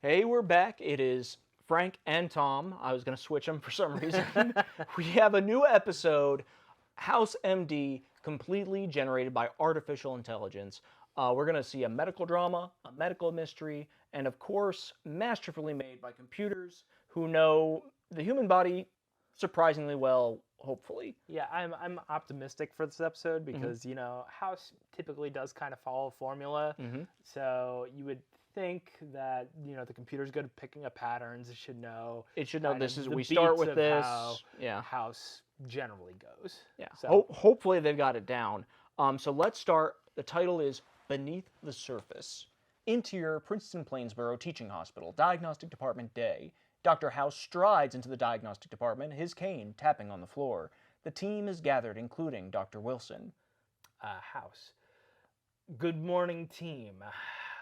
Hey, we're back. It is Frank and Tom. I was going to switch them for some reason. We have a new episode, House MD, completely generated by artificial intelligence. We're going to see a medical drama, a medical mystery, and of course, masterfully made by computers who know the human body surprisingly well, hopefully. Yeah, I'm optimistic for this episode because House typically does kind of follow a formula. So you would think that the computer's good at picking up patterns. It should know. It should know kind this of is the we start beats with of this. how Yeah. House generally goes. Yeah. So Hopefully they've got it down. So let's start. The title is Beneath the Surface. Interior Princeton Plainsboro Teaching Hospital, Diagnostic Department Day. Dr. House strides into the diagnostic department, his cane tapping on the floor. The team is gathered, including Dr. Wilson. House. Good morning, team.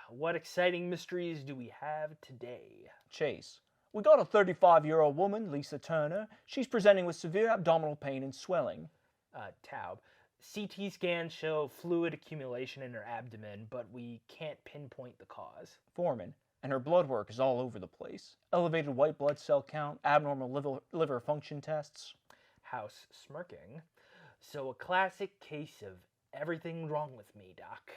What exciting mysteries do we have today? Chase. We got a 35-year-old woman, Lisa Turner. She's presenting with severe abdominal pain and swelling. Taub. CT scans show fluid accumulation in her abdomen, but we can't pinpoint the cause. Foreman. And her blood work is all over the place. Elevated white blood cell count, abnormal liver function tests. House smirking. So a classic case of everything wrong with me, Doc.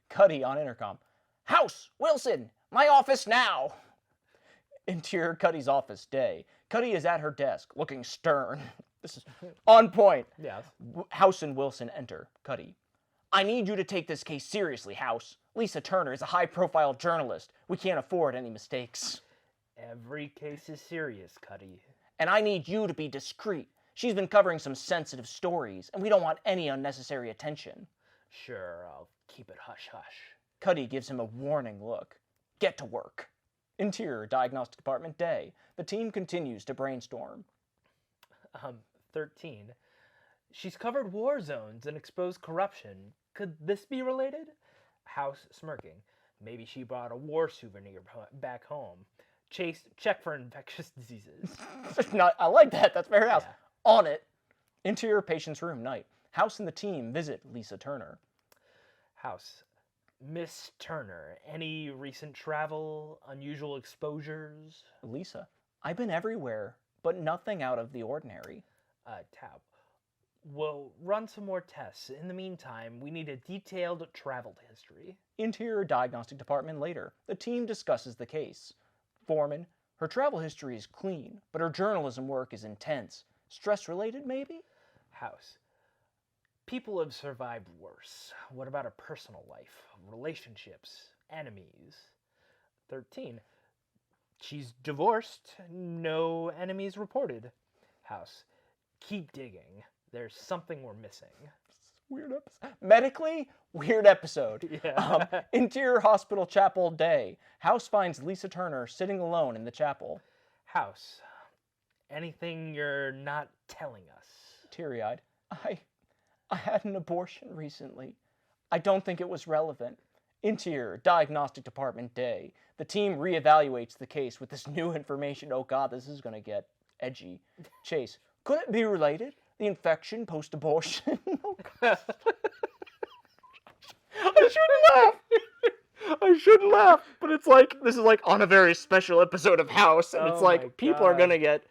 Cuddy on intercom. House! Wilson! My office now! Interior Cuddy's office day. Cuddy is at her desk, looking stern. This is on point. Yes. House and Wilson enter. Cuddy. I need you to take this case seriously, House. Lisa Turner is a high-profile journalist. We can't afford any mistakes. Every case is serious, Cuddy. And I need you to be discreet. She's been covering some sensitive stories, and we don't want any unnecessary attention. Sure, I'll keep it hush-hush. Cuddy gives him a warning look. Get to work. Interior Diagnostic Department Day. The team continues to brainstorm. 13. She's covered war zones and exposed corruption. Could this be related? House smirking. Maybe she brought a war souvenir back home. Chase, check for infectious diseases. I like that. That's very house. Yeah. On it. Interior patient's room, night. House and the team visit Lisa Turner. House. Miss Turner, any recent travel, unusual exposures? Lisa. I've been everywhere, but nothing out of the ordinary. Taub. We'll run some more tests. In the meantime, we need a detailed travel history. Interior Diagnostic Department later. The team discusses the case. Foreman. Her travel history is clean, but her journalism work is intense. Stress-related, maybe? House. People have survived worse. What about her personal life, relationships, enemies? 13. She's divorced. No enemies reported. House. Keep digging. There's something we're missing. Weird episode. Medically, weird episode. Yeah. Interior Hospital Chapel Day. House finds Lisa Turner sitting alone in the chapel. House. Anything you're not telling us? Teary-eyed. I had an abortion recently. I don't think it was relevant. Interior Diagnostic Department Day. The team reevaluates the case with this new information. Oh God, this is going to get edgy. Chase. Could it be related? The infection post-abortion? Oh, God. I shouldn't laugh. I shouldn't laugh. But it's like, this is like on a very special episode of House. And it's Oh my like, people are God. going to get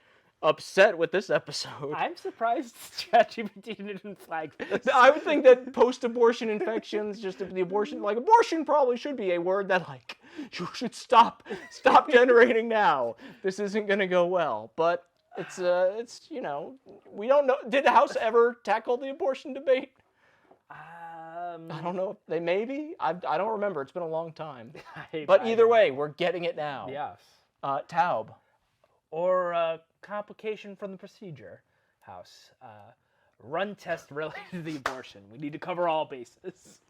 upset with this episode. I'm surprised ChatGPT didn't flag this. I would think that post-abortion infections, just the abortion, like abortion probably should be a word that like, you should stop generating now. This isn't going to go well. But it's we don't know. Did the House ever tackle the abortion debate? I don't know. They maybe. I don't remember. It's been a long time. But either way, we're getting it now. Yes. Taub. Or a complication from the procedure. House. Run test related to the abortion. We need to cover all bases.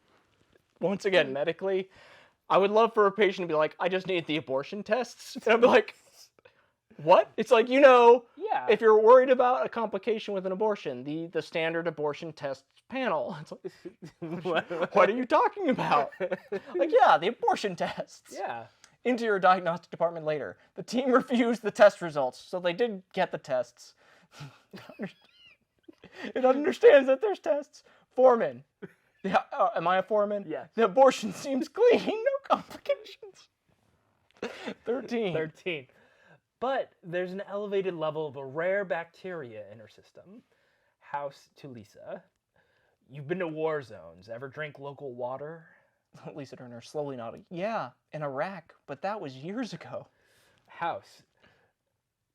Once again, medically, I would love for a patient to be like, I just need the abortion tests. And I'd be like, what? It's like, Yeah. if you're worried about a complication with an abortion, the standard abortion tests panel. It's like, what are you talking about? Like, yeah, the abortion tests. Yeah. Interior Diagnostic Department later. The team refused the test results, so they did get the tests. It understands that there's tests. Foreman. Yeah, am I a foreman? Yes. The abortion seems clean. No complications. 13. 13. But there's an elevated level of a rare bacteria in her system. House to Lisa. You've been to war zones. Ever drink local water? Lisa Turner slowly nodding. Yeah, in Iraq, but that was years ago. House.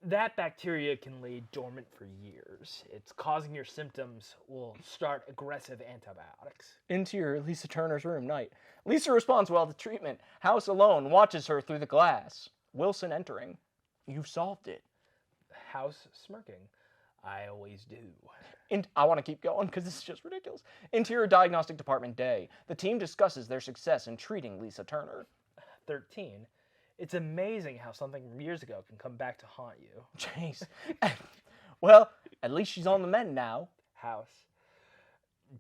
That bacteria can lay dormant for years. It's causing your symptoms will start aggressive antibiotics. Interior, Lisa Turner's room, night. Lisa responds well to treatment. House alone watches her through the glass. Wilson entering. You've solved it. House smirking. I always do. I want to keep going because this is just ridiculous. Interior Diagnostic Department day. The team discusses their success in treating Lisa Turner. 13. It's amazing how something from years ago can come back to haunt you. Jeez. Well, at least she's on the mend now. House.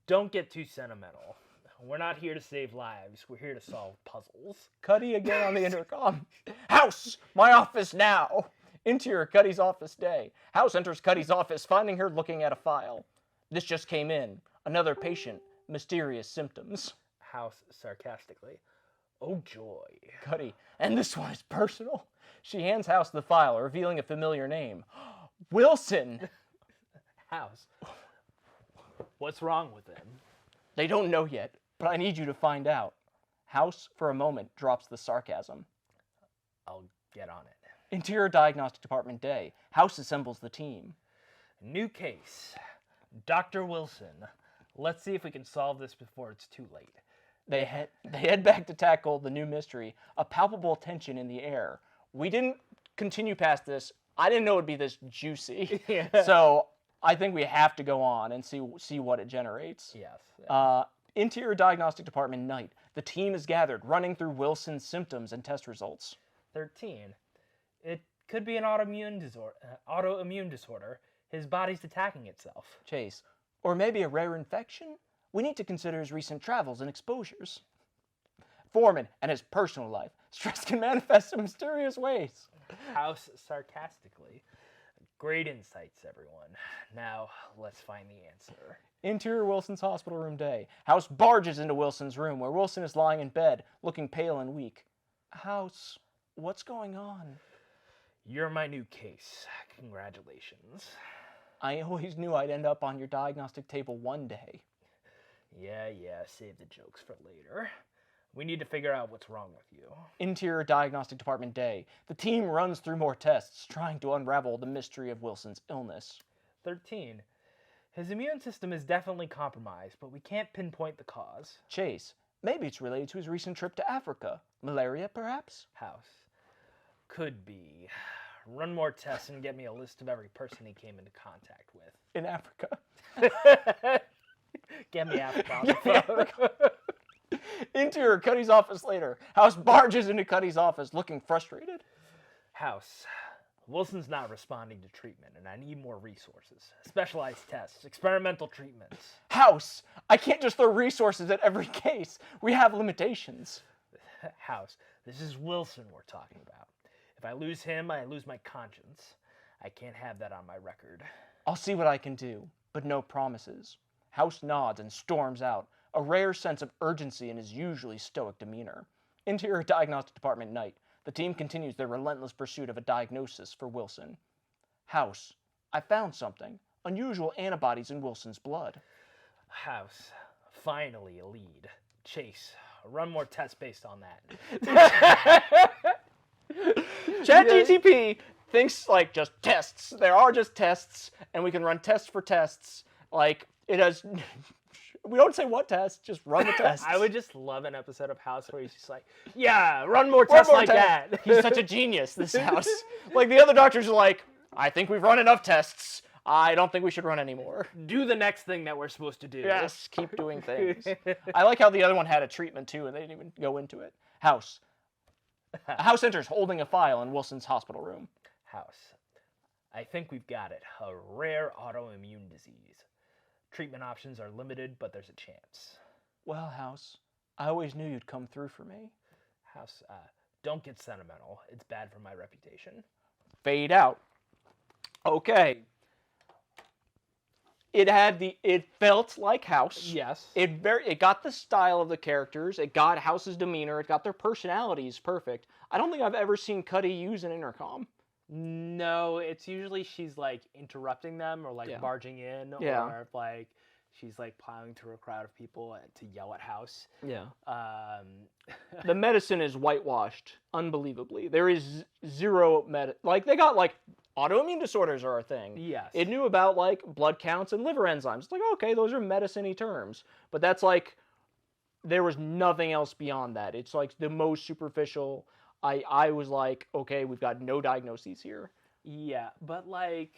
Don't get too sentimental. We're not here to save lives. We're here to solve puzzles. Cuddy again on the intercom. House, my office now. Interior, Cuddy's office day. House enters Cuddy's office, finding her looking at a file. This just came in. Another patient. Mysterious symptoms. House sarcastically. Oh joy. Cuddy, and this one is personal. She hands House the file, revealing a familiar name. Wilson! House. What's wrong with him? They don't know yet, but I need you to find out. House, for a moment, drops the sarcasm. I'll get on it. Interior Diagnostic Department day. House assembles the team. New case. Dr. Wilson. Let's see if we can solve this before it's too late. They head back to tackle the new mystery, a palpable tension in the air. We didn't continue past this. I didn't know it would be this juicy. Yeah. So I think we have to go on and see what it generates. Yes. Interior Diagnostic Department night. The team is gathered, running through Wilson's symptoms and test results. 13. It could be an autoimmune disorder. His body's attacking itself. Chase. Or maybe a rare infection? We need to consider his recent travels and exposures. Foreman and his personal life. Stress can manifest in mysterious ways. House sarcastically. Great insights, everyone. Now, let's find the answer. Interior Wilson's hospital room day. House barges into Wilson's room where Wilson is lying in bed, looking pale and weak. House, what's going on? You're my new case. Congratulations. I always knew I'd end up on your diagnostic table one day. Yeah, save the jokes for later. We need to figure out what's wrong with you. Interior Diagnostic Department day. The team runs through more tests, trying to unravel the mystery of Wilson's illness. 13. His immune system is definitely compromised, but we can't pinpoint the cause. Chase. Maybe it's related to his recent trip to Africa. Malaria, perhaps? House. Could be. Run more tests and get me a list of every person he came into contact with. In Africa. Get me Africa on the phone. Interior Cuddy's office later. House barges into Cuddy's office, looking frustrated. House. Wilson's not responding to treatment, and I need more resources. Specialized tests, experimental treatments. House, I can't just throw resources at every case. We have limitations. House. This is Wilson we're talking about. If I lose him, I lose my conscience. I can't have that on my record. I'll see what I can do, but no promises. House nods and storms out, a rare sense of urgency in his usually stoic demeanor. Interior Diagnostic Department night. The team continues their relentless pursuit of a diagnosis for Wilson. House, I found something. Unusual antibodies in Wilson's blood. House. Finally a lead. Chase. Run more tests based on that. ChatGPT thinks like just tests. There are just tests, and we can run tests for tests. Like it has. We don't say what test, just run the tests. I would just love an episode of House where he's just like, yeah, run more tests like that. He's such a genius, this House. Like the other doctors are like, I think we've run enough tests. I don't think we should run anymore. Do the next thing that we're supposed to do. Yes, keep doing things. I like how the other one had a treatment too, and they didn't even go into it. House. House enters holding a file in Wilson's hospital room. House. I think we've got it. A rare autoimmune disease. Treatment options are limited, but there's a chance. Well, House, I always knew you'd come through for me. House, don't get sentimental. It's bad for my reputation. Fade out. Okay. it felt like House. Yes. It got the style of the characters. It got House's demeanor. It got their personalities perfect. I don't think I've ever seen Cuddy use an intercom. No, it's usually she's like interrupting them or like Yeah. barging in Yeah. or like she's like plowing through a crowd of people to yell at House. Yeah. Um, The medicine is whitewashed unbelievably. There is zero like they got like autoimmune disorders are a thing. yes. It knew about like blood counts and liver enzymes. It's like, okay, those are medicine-y terms. But that's like there was nothing else beyond that. It's like the most superficial. I was like, okay, we've got no diagnoses here. Yeah, but like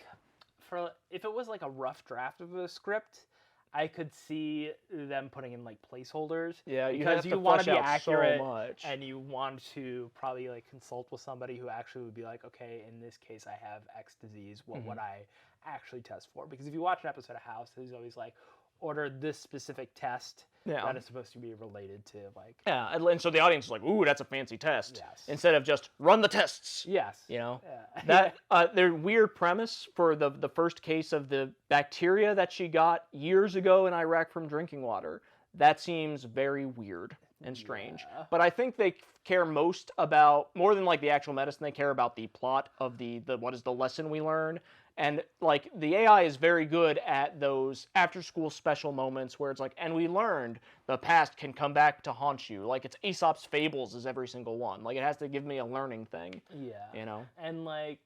for if it was like a rough draft of a script, I could see them putting in like placeholders. Yeah, you because have to you want to flesh be out accurate so much. and you want to probably like consult with somebody who actually would be like, okay, in this case I have X disease. What would I actually test for? Because if you watch an episode of House, there's always like order this specific test Yeah. that is supposed to be related to like Yeah, and so the audience is like, ooh, that's a fancy test. Yes. Instead of just run the tests. yes. You know? Yeah. That their weird premise for the first case of the bacteria that she got years ago in Iraq from drinking water, that seems very weird and strange. Yeah. But I think they care most about, more than like the actual medicine, they care about the plot of the what is the lesson we learn. And like the AI is very good at those after school special moments where it's like, and we learned the past can come back to haunt you. Like it's Aesop's fables is every single one. Like it has to give me a learning thing, Yeah. you know? And like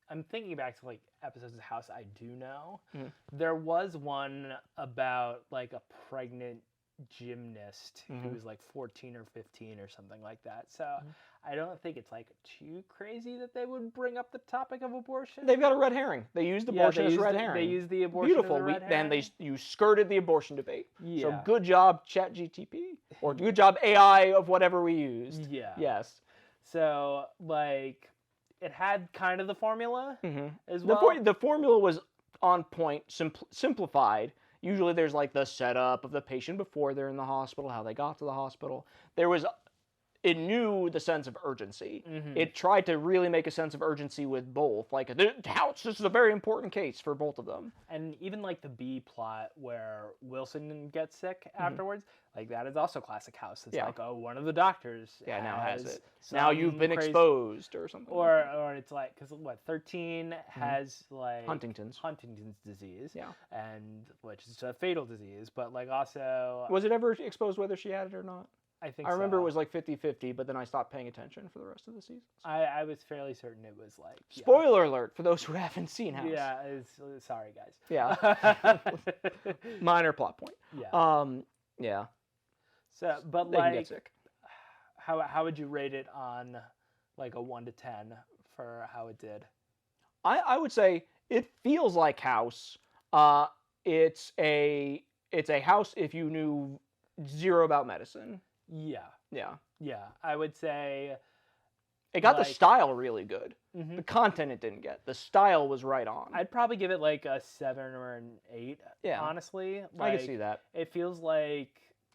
I'm thinking back to like episodes of House I do know. Mhm. There was one about like a pregnant gymnast who was like 14 or 15 or something like that. So I don't think it's like too crazy that they would bring up the topic of abortion. They've got a red herring. They used abortion as red herring. They use the abortion Beautiful. as a red Then herring. you skirted the abortion debate. Yeah. So good job, ChatGTP, or good job AI of whatever we used. Yeah. Yes. So like it had kind of the formula as The, well. the formula was on point, simplified. Usually there's like the setup of the patient before they're in the hospital, how they got to the hospital. It knew the sense of urgency. It tried to really make a sense of urgency with both. Like, this is a very important case for both of them. And even like the B plot where Wilson gets sick afterwards, like that is also classic House. It's Yeah. like, oh, one of the doctors Now has it. some Now you've been crazy- exposed or something. Or it's like, because what, 13 has like Huntington's. disease. Yeah. And which is a fatal disease, but like also, Was it ever exposed whether she had it or not? I think I remember so. it was like 50-50, but then I stopped paying attention for the rest of the seasons. I was fairly certain it was like, yeah. Spoiler alert for those who haven't seen House. Yeah, sorry guys. Yeah. Minor plot point. Yeah. Yeah. So, but They can like, get sick. how would you rate it on like a 1 to 10 for how it did? I would say it feels like House. It's a House if you knew zero about medicine. Yeah. Yeah. Yeah. I would say It got the Like- style really good. Mhm. The content it didn't get. The style was right on. I'd probably give it like a 7 or an 8. Yeah. Honestly. I Like, can see that. It feels like,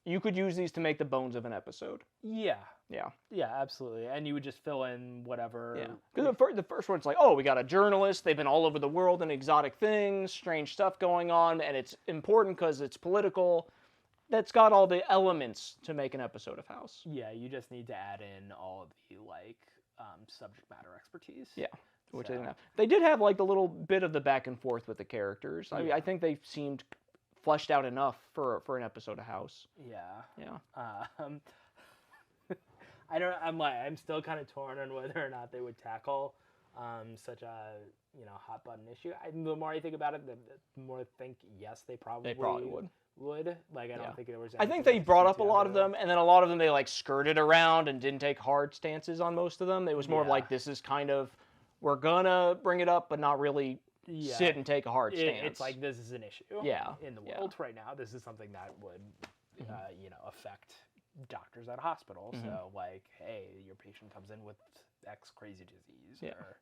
You could use these to make the bones of an episode. yeah. Yeah. Yeah, absolutely. And you would just fill in whatever. Yeah. Because the first one's like, oh, we got a journalist. They've been all over the world and exotic things, strange stuff going on, and it's important because it's political. That's got all the elements to make an episode of House. Yeah, you just need to add in all of the like subject matter expertise. Yeah. Which they So- didn't have. They did have like the little bit of the back and forth with the characters. Yeah. I think they seemed fleshed out enough for an episode of House. Yeah. Yeah. I'm still kind of torn on whether or not they would tackle such a hot button issue. The more I think about it, the more I think yes, they probably would. Like I don't think there was. I think anything they that brought stood up a out lot at of all. them, and then a lot of them they like skirted around and didn't take hard stances on most of them. It was more of Yeah. like, this is kind of, we're gonna bring it up, but not really Yeah. sit and take a hard stance. It's like this is an issue. Yeah, In the yeah. world right now, this is something that would, affect doctors at a hospital. Mm-hmm. So like, hey, your patient comes in with X crazy disease Yeah. or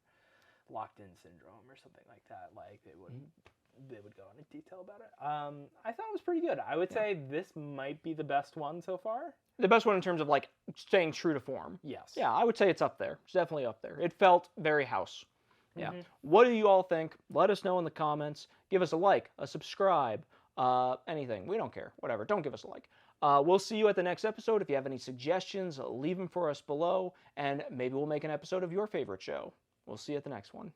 locked in syndrome or something like that. Like they would. Mm-hmm. They would go into detail about it. I thought it was pretty good. I would say this might be the best one so far. the best one in terms of like staying true to form. Yes. Yeah, I would say it's up there. It's definitely up there. It felt very House. Yeah. What do you all think? Let us know in the comments. Give us a like, a subscribe, anything. We don't care. Whatever. Don't give us a like. We'll see you at the next episode. If you have any suggestions, leave them for us below, and maybe we'll make an episode of your favorite show. We'll see you at the next one.